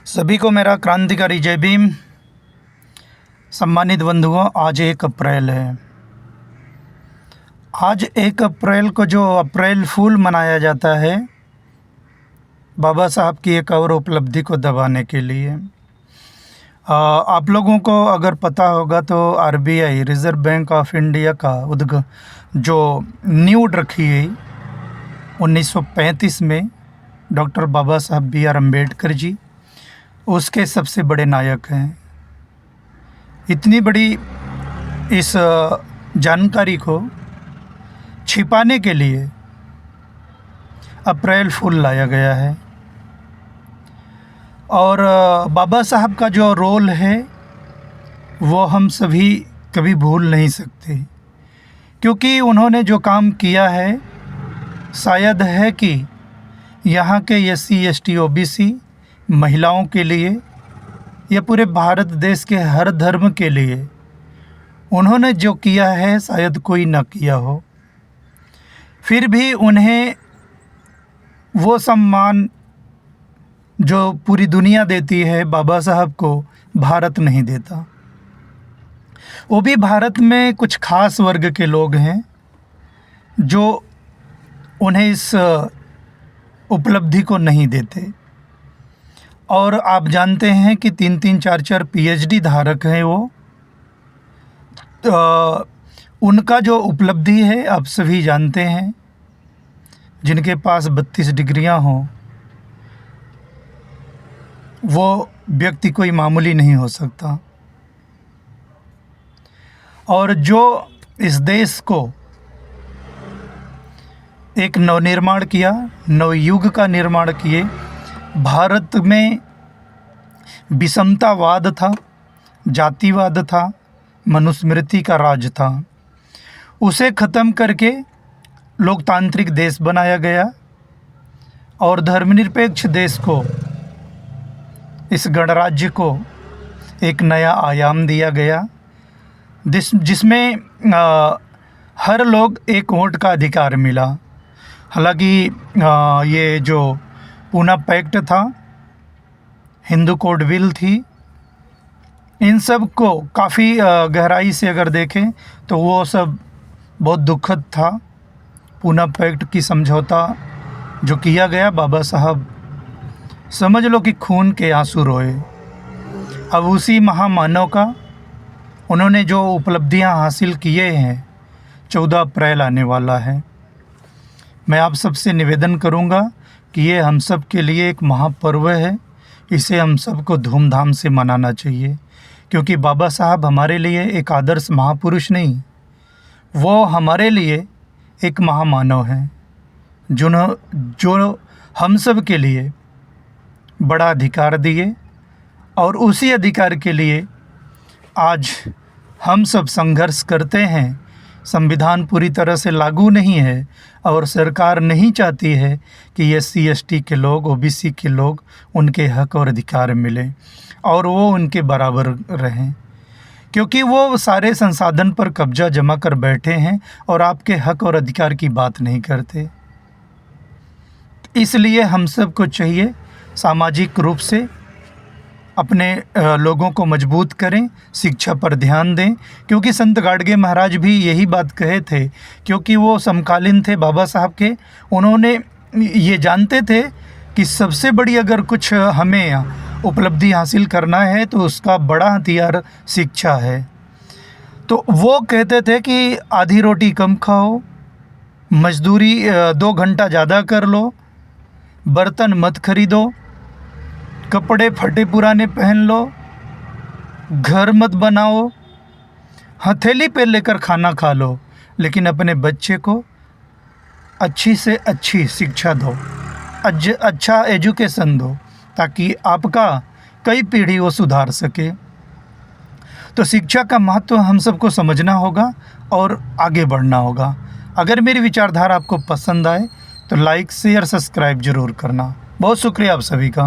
सभी को मेरा क्रांतिकारी जय भीम। सम्मानित बंधुओं, आज 1 अप्रैल है। आज 1 अप्रैल को जो अप्रैल फूल मनाया जाता है बाबा साहब की एक और उपलब्धि को दबाने के लिए। आप लोगों को अगर पता होगा तो RBI reserve bank of India का जो नींव रखी गई 1935 में डॉक्टर बाबा साहब B.R. अम्बेडकर जी उसके सबसे बड़े नायक हैं। इतनी बड़ी इस जानकारी को छिपाने के लिए अप्रैल फूल लाया गया है। और बाबा साहब का जो रोल है वो हम सभी कभी भूल नहीं सकते, क्योंकि उन्होंने जो काम किया है शायद है कि यहाँ के SC ST OBC महिलाओं के लिए या पूरे भारत देश के हर धर्म के लिए उन्होंने जो किया है शायद कोई न किया हो। फिर भी उन्हें वो सम्मान जो पूरी दुनिया देती है बाबा साहब को भारत नहीं देता। वो भी भारत में कुछ खास वर्ग के लोग हैं जो उन्हें इस उपलब्धि को नहीं देते। और आप जानते हैं कि 3-3 4-4 PhD धारक हैं वो। उनका जो उपलब्धि है आप सभी जानते हैं, जिनके पास 32 डिग्रियां हों वो व्यक्ति कोई मामूली नहीं हो सकता। और जो इस देश को एक नवनिर्माण किया, नवयुग का निर्माण किए। भारत में विषमतावाद था, जातिवाद था, मनुस्मृति का राज था। उसे ख़त्म करके लोकतांत्रिक देश बनाया गया और धर्मनिरपेक्ष देश को, इस गणराज्य को एक नया आयाम दिया गया जिसमें हर लोग एक वोट का अधिकार मिला। हालांकि ये जो पूना पैक्ट था, हिंदू कोड बिल थी, इन सब को काफ़ी गहराई से अगर देखें तो वो सब बहुत दुखद था। पूना पैक्ट की समझौता जो किया गया, बाबा साहब समझ लो कि खून के आंसू रोए। अब उसी महामानव का उन्होंने जो उपलब्धियां हासिल किए हैं, 14 अप्रैल आने वाला है। मैं आप सबसे निवेदन करूंगा कि ये हम सब के लिए एक महापर्व है। इसे हम सबको धूमधाम से मनाना चाहिए, क्योंकि बाबा साहब हमारे लिए एक आदर्श महापुरुष नहीं, वो हमारे लिए एक महामानव हैं जो हम सब के लिए बड़ा अधिकार दिए। और उसी अधिकार के लिए आज हम सब संघर्ष करते हैं। संविधान पूरी तरह से लागू नहीं है और सरकार नहीं चाहती है कि SC ST के लोग, OBC के लोग उनके हक और अधिकार मिले और वो उनके बराबर रहें, क्योंकि वो सारे संसाधन पर कब्जा जमा कर बैठे हैं और आपके हक और अधिकार की बात नहीं करते। इसलिए हम सब को चाहिए सामाजिक रूप से अपने लोगों को मजबूत करें, शिक्षा पर ध्यान दें, क्योंकि संत गाडगे महाराज भी यही बात कहे थे, क्योंकि वो समकालीन थे बाबा साहब के। उन्होंने ये जानते थे कि सबसे बड़ी अगर कुछ हमें उपलब्धि हासिल करना है तो उसका बड़ा हथियार शिक्षा है। तो वो कहते थे कि आधी रोटी कम खाओ, मजदूरी 2 घंटा ज़्यादा कर लो, बर्तन मत खरीदो, कपड़े फटे पुराने पहन लो, घर मत बनाओ, हथेली पे लेकर खाना खा लो, लेकिन अपने बच्चे को अच्छी से अच्छी शिक्षा दो, अच्छा एजुकेशन दो, ताकि आपका कई पीढ़ी वो सुधार सके। तो शिक्षा का महत्व हम सबको समझना होगा और आगे बढ़ना होगा। अगर मेरी विचारधारा आपको पसंद आए तो लाइक शेयर सब्सक्राइब ज़रूर करना। बहुत शुक्रिया आप सभी का।